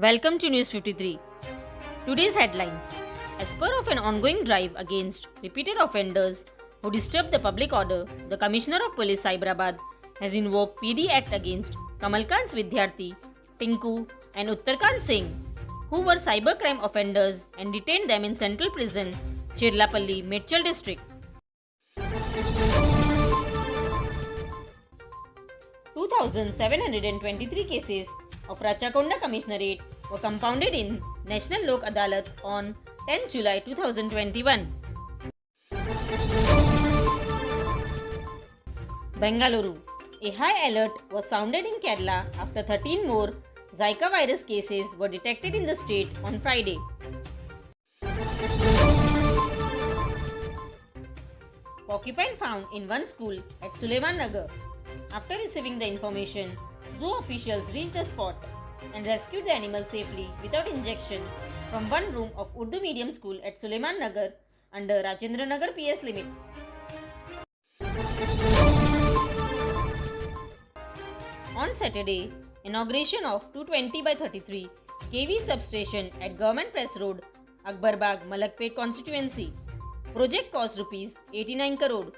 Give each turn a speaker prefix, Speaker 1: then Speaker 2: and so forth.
Speaker 1: Welcome to News 53. Today's headlines. As part of an ongoing drive against repeated offenders who disturb the public order, the Commissioner of Police Cyberabad has invoked PD Act against Kamalkant's Vidyarthi, Tinku and Uttarkant Singh, who were cybercrime offenders, and detained them in Central Prison, Chirlapalli, Medchal district. 2,723 cases of Ratchakonda Commissionerate were compounded in National Lok Adalat on 10 July 2021. Bengaluru. A high alert was sounded in Kerala after 13 more Zika virus cases were detected in the state on Friday. Porcupine found in one school at Suleiman Nagar. After receiving the information, zoo officials reached the spot and rescued the animal safely without injection from one room of Urdu medium school at Suleiman Nagar under Rajendra Nagar PS limit. On Saturday, inauguration of 220 by 33 kV substation at Government Press Road, Akbarbagh, Malakpet constituency. Project cost Rs 89 crore.